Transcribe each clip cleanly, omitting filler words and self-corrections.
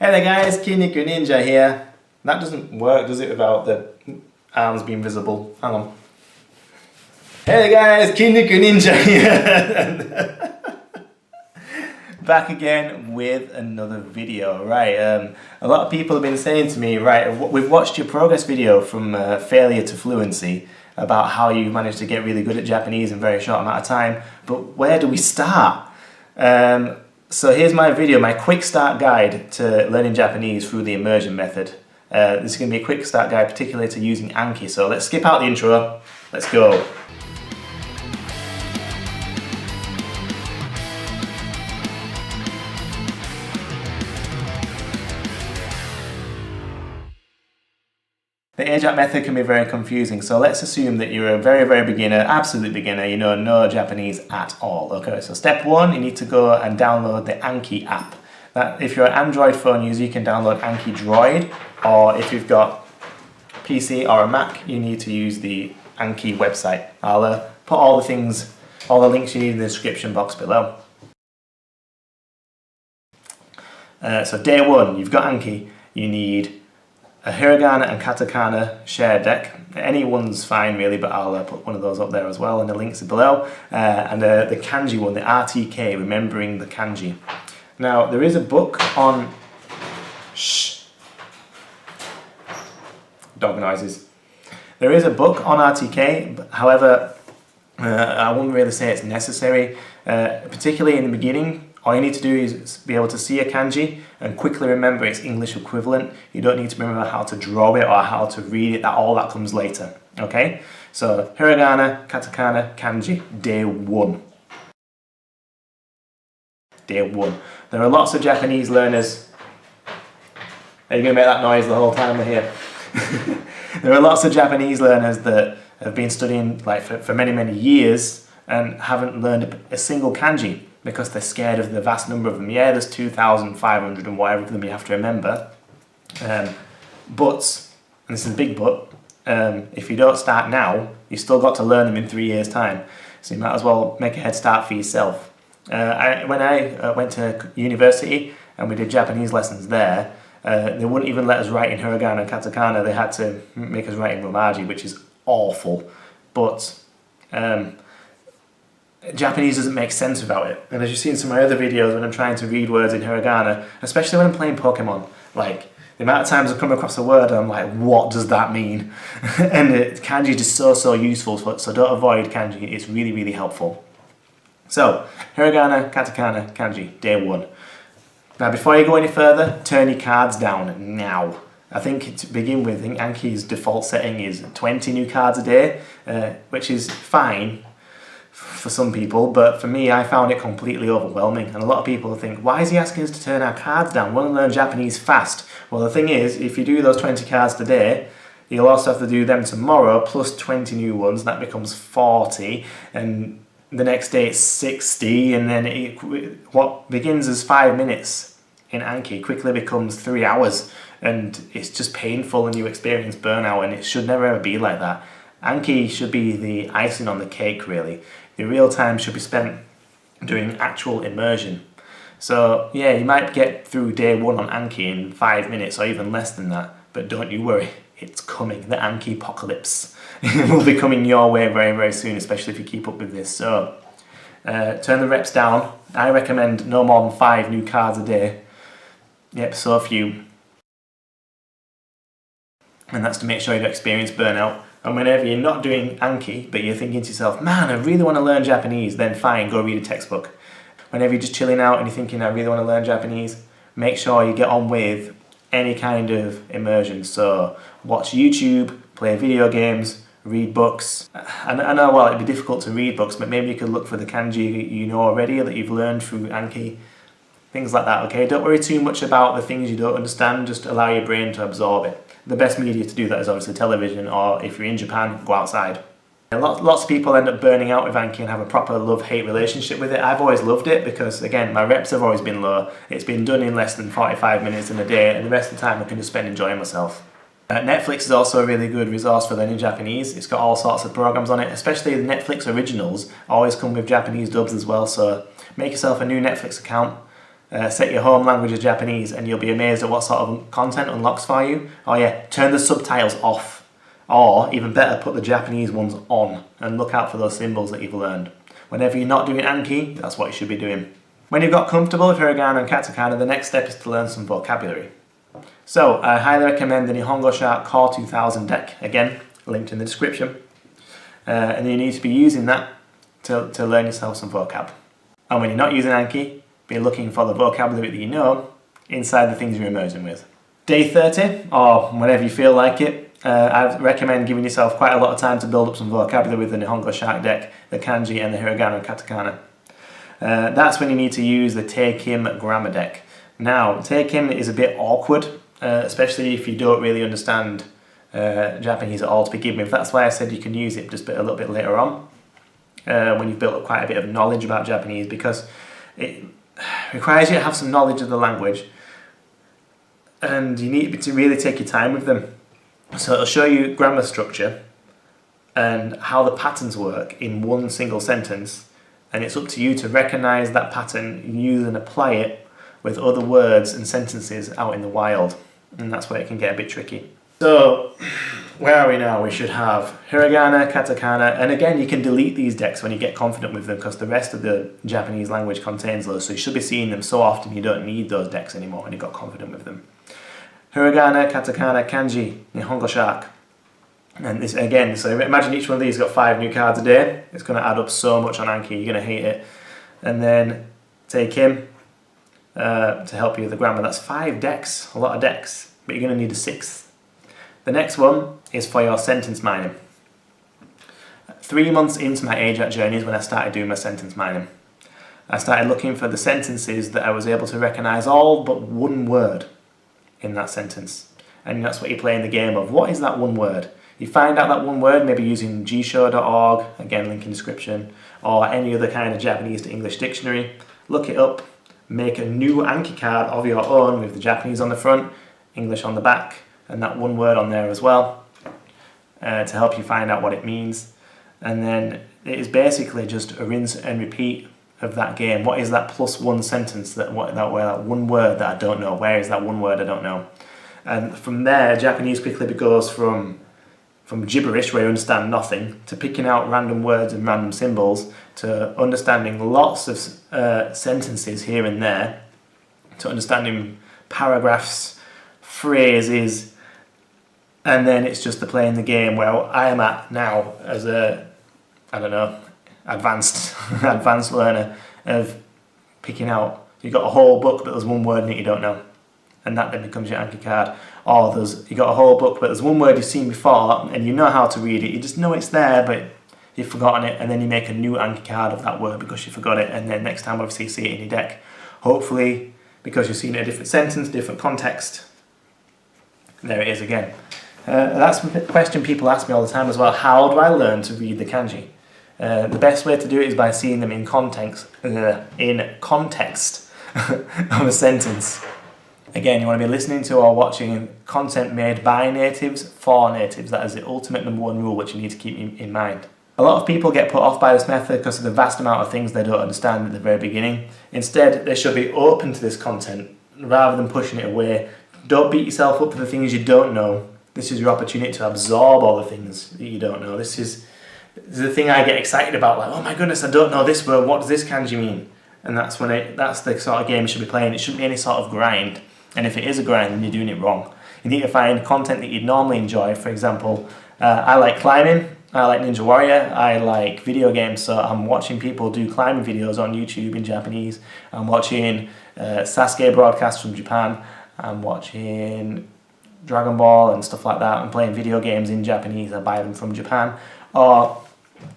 Hey there guys, Kinniku Ninja here. That doesn't work, does it, without the arms being visible? Hang on. Hey there guys, Kinniku Ninja here. Back again with another video. Right, a lot of people have been saying to me, right, we've watched your progress video from failure to fluency about how you managed to get really good at Japanese in a very short amount of time, but where do we start? So here's my video, my quick start guide to learning Japanese through the immersion method. This is going to be a quick start guide particularly to using Anki, so let's skip out the intro, let's go. The AJATT method can be very confusing, so let's assume that you're a very beginner, absolute beginner, you know no Japanese at all. Okay, so step one, you need to go and download the Anki app. If you're an Android phone user, you can download Anki Droid, or if you've got a PC or a Mac, you need to use the Anki website. I'll put all the links you need in the description box below. So day one, you've got Anki, you need a hiragana and katakana shared deck. Anyone's fine really, but I'll put one of those up there as well, and the links are below. And the kanji one, the RTK, remembering the kanji. Now there is a book on dog noises. There is a book on RTK, however, I wouldn't really say it's necessary, particularly in the beginning. All you need to do is be able to see a kanji and quickly remember its English equivalent. You don't need to remember how to draw it or how to read it, all that comes later. Okay? So, hiragana, katakana, kanji, day one. Day one. There are lots of Japanese learners. Are you going to make that noise the whole time we're here? There are lots of Japanese learners that have been studying like for many years and haven't learned a single kanji, because they're scared of the vast number of them. Yeah, there's 2,500 and whatever of them you have to remember. But, and this is a big but, if you don't start now, you've still got to learn them in 3 years' time. So you might as well make a head start for yourself. When I went to university and we did Japanese lessons there, they wouldn't even let us write in hiragana and katakana. They had to make us write in romaji, which is awful. But Japanese doesn't make sense without it, and as you've seen in some of my other videos when I'm trying to read words in hiragana, especially when I'm playing Pokemon, like the amount of times I've come across a word and I'm like, what does that mean? And kanji is just so useful, so don't avoid kanji, it's really helpful. So, hiragana, katakana, kanji, day one. Now before you go any further, turn your cards down now. I think to begin with, I think Anki's default setting is 20 new cards a day, which is fine for some people, but for me I found it completely overwhelming, and a lot of people think, why is he asking us to turn our cards down? We want to learn Japanese fast. Well, the thing is, if you do those 20 cards today, you'll also have to do them tomorrow plus 20 new ones, that becomes 40, and the next day it's 60, and then what begins as 5 minutes in Anki quickly becomes 3 hours, and it's just painful and you experience burnout, and it should never ever be like that. Anki should be the icing on the cake really. The real time should be spent doing actual immersion. So yeah, you might get through day one on Anki in 5 minutes or even less than that, but don't you worry, it's coming. The Anki apocalypse will be coming your way very soon, especially if you keep up with this. So turn the reps down. I recommend no more than 5 new cards a day. Yep, so few. And that's to make sure you don't experience burnout. And whenever you're not doing Anki, but you're thinking to yourself, man, I really want to learn Japanese, then fine, go read a textbook. Whenever you're just chilling out and you're thinking, I really want to learn Japanese, make sure you get on with any kind of immersion. So watch YouTube, play video games, read books. I know, well, it'd be difficult to read books, but maybe you could look for the kanji you know already that you've learned through Anki. Things like that, okay? Don't worry too much about the things you don't understand, just allow your brain to absorb it. The best media to do that is obviously television, or if you're in Japan, go outside. Lots of people end up burning out with Anki and have a proper love-hate relationship with it. I've always loved it because, again, my reps have always been low. It's been done in less than 45 minutes in a day, and the rest of the time I can just spend enjoying myself. Netflix is also a really good resource for learning Japanese. It's got all sorts of programs on it, especially the Netflix originals always come with Japanese dubs as well, so make yourself a new Netflix account, set your home language as Japanese, and you'll be amazed at what sort of content unlocks for you. Oh yeah, turn the subtitles off, or even better, put the Japanese ones on, and look out for those symbols that you've learned. Whenever you're not doing Anki, that's what you should be doing. When you've got comfortable with hiragana and katakana, the next step is to learn some vocabulary. So I highly recommend the Nihongo Shark Core 2000 deck, again linked in the description, and you need to be using that to learn yourself some vocab. And when you're not using Anki, be looking for the vocabulary that you know inside the things you're immersing with. Day 30, or whenever you feel like it, I recommend giving yourself quite a lot of time to build up some vocabulary with the Nihongo Shark deck, the kanji and the hiragana and katakana. That's when you need to use the Take-Him grammar deck. Now, Take-Him is a bit awkward, especially if you don't really understand Japanese at all to begin with. That's why I said you can use it just a little bit later on, when you've built up quite a bit of knowledge about Japanese, because it requires you to have some knowledge of the language, and you need to really take your time with them. So it'll show you grammar structure and how the patterns work in one single sentence, and it's up to you to recognise that pattern, use and apply it with other words and sentences out in the wild, and that's where it can get a bit tricky. So, where are we now? We should have hiragana, katakana, and again you can delete these decks when you get confident with them, because the rest of the Japanese language contains those, so you should be seeing them so often you don't need those decks anymore when you got confident with them. Hiragana, katakana, kanji, Nihongo Shark. And this again, so imagine each one of these got 5 new cards a day. It's going to add up so much on Anki, you're going to hate it. And then Take-Him to help you with the grammar. That's 5 decks, a lot of decks, but you're going to need a 6th. The next one is for your sentence mining. 3 months into my AJATT journey is when I started doing my sentence mining. I started looking for the sentences that I was able to recognise all but one word in that sentence. And that's what you're playing the game of. What is that one word? You find out that one word maybe using gshow.org, again link in description, or any other kind of Japanese to English dictionary. Look it up, make a new Anki card of your own with the Japanese on the front, English on the back, and that one word on there as well, to help you find out what it means. And then it is basically just a rinse and repeat of that game. What is that +1 sentence, that one word that I don't know? Where is that one word I don't know? And from there, Japanese quickly goes from gibberish, where you understand nothing, to picking out random words and random symbols, to understanding lots of sentences here and there, to understanding paragraphs, phrases, and then it's just the playing the game where I am at now as a, I don't know, advanced learner, of picking out. You've got a whole book but there's one word in it you don't know, and that then becomes your Anki card. Or you got a whole book but there's one word you've seen before and you know how to read it, you just know it's there but you've forgotten it, and then you make a new Anki card of that word because you forgot it, and then next time obviously you see it in your deck, hopefully because you've seen it in a different sentence, different context. There it is again. That's the question people ask me all the time as well. How do I learn to read the kanji? The best way to do it is by seeing them in context of a sentence. Again, you want to be listening to or watching content made by natives for natives. That is the ultimate #1 rule which you need to keep in mind. A lot of people get put off by this method because of the vast amount of things they don't understand at the very beginning. Instead, they should be open to this content rather than pushing it away. Don't beat yourself up for the things you don't know. This is your opportunity to absorb all the things that you don't know. This is the thing I get excited about, like, oh my goodness, I don't know this word, what does this kanji mean? And that's the sort of game you should be playing. It shouldn't be any sort of grind. And if it is a grind, then you're doing it wrong. You need to find content that you'd normally enjoy. For example, I like climbing, I like Ninja Warrior, I like video games, so I'm watching people do climbing videos on YouTube in Japanese. I'm watching Sasuke broadcasts from Japan. I'm watching Dragon Ball and stuff like that. I'm playing video games in Japanese, I buy them from Japan. Or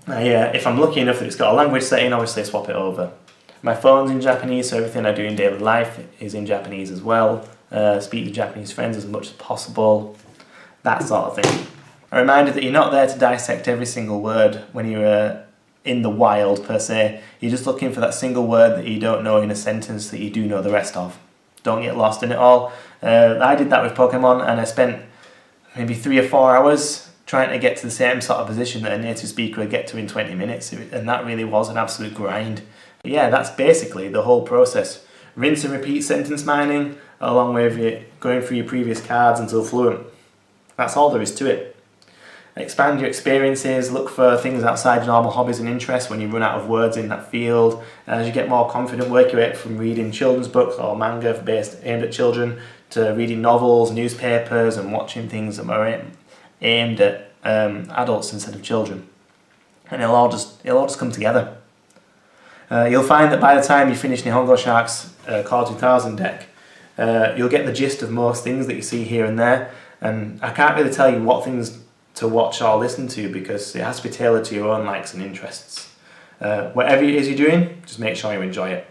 if I'm lucky enough that it's got a language setting, obviously I swap it over. My phone's in Japanese, so everything I do in daily life is in Japanese as well. Speak to Japanese friends as much as possible, that sort of thing. A reminder that you're not there to dissect every single word when you're in the wild per se. You're just looking for that single word that you don't know in a sentence that you do know the rest of. Don't get lost in it all. I did that with Pokemon, and I spent maybe 3 or 4 hours trying to get to the same sort of position that a native speaker would get to in 20 minutes, and that really was an absolute grind. But yeah, that's basically the whole process. rinse and repeat sentence mining, along with it going through your previous cards until fluent. That's all there is to it. Expand your experiences, look for things outside your normal hobbies and interests when you run out of words in that field. As you get more confident, work your way from reading children's books or manga based aimed at children to reading novels, newspapers, and watching things that are aimed at adults instead of children. And it'll all just come together. You'll find that by the time you finish Nihongo Shark's Core 2000 deck, you'll get the gist of most things that you see here and there. And I can't really tell you what things to watch or listen to because it has to be tailored to your own likes and interests. Whatever it is you're doing, just make sure you enjoy it.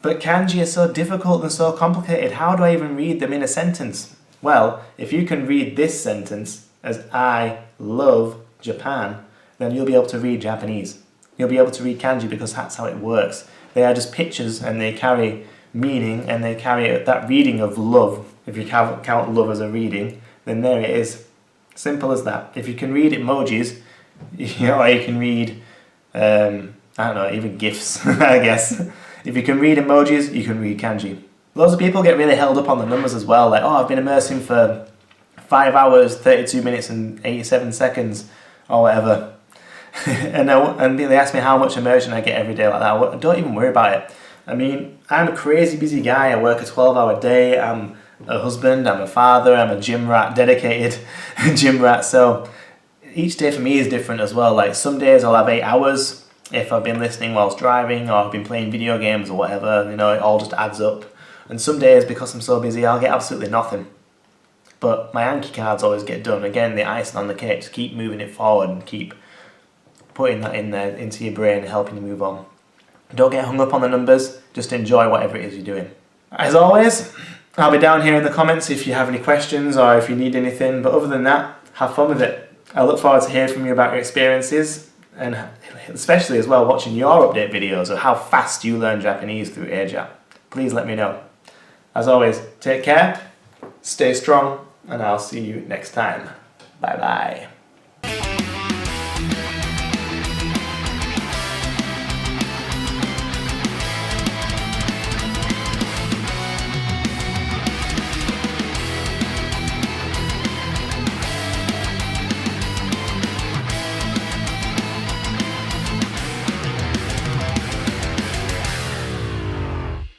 But kanji is so difficult and so complicated. How do I even read them in a sentence? Well, if you can read this sentence as I love Japan, then you'll be able to read Japanese. You'll be able to read kanji because that's how it works. They are just pictures and they carry meaning and they carry that reading of love. If you count love as a reading, then there it is. Simple as that. If you can read emojis, or you can read, I don't know, even GIFs, I guess. If you can read emojis, you can read kanji. Loads of people get really held up on the numbers as well, like, oh, I've been immersing for 5 hours, 32 minutes and 87 seconds, or whatever. and they ask me how much immersion I get every day like that. Don't even worry about it. I mean, I'm a crazy busy guy. I work a 12-hour day. I'm a husband, I'm a father, I'm a gym rat, dedicated gym rat. So each day for me is different as well. Like some days I'll have 8 hours if I've been listening whilst driving or I've been playing video games or whatever. You know, it all just adds up. And some days, because I'm so busy, I'll get absolutely nothing. But my Anki cards always get done. Again, the icing on the cake. Just keep moving it forward and keep putting that in there into your brain and helping you move on. Don't get hung up on the numbers. Just enjoy whatever it is you're doing. As always, I'll be down here in the comments if you have any questions or if you need anything. But other than that, have fun with it. I look forward to hearing from you about your experiences and especially as well watching your update videos of how fast you learn Japanese through AJATT. Please let me know. As always, take care, stay strong, and I'll see you next time. Bye bye.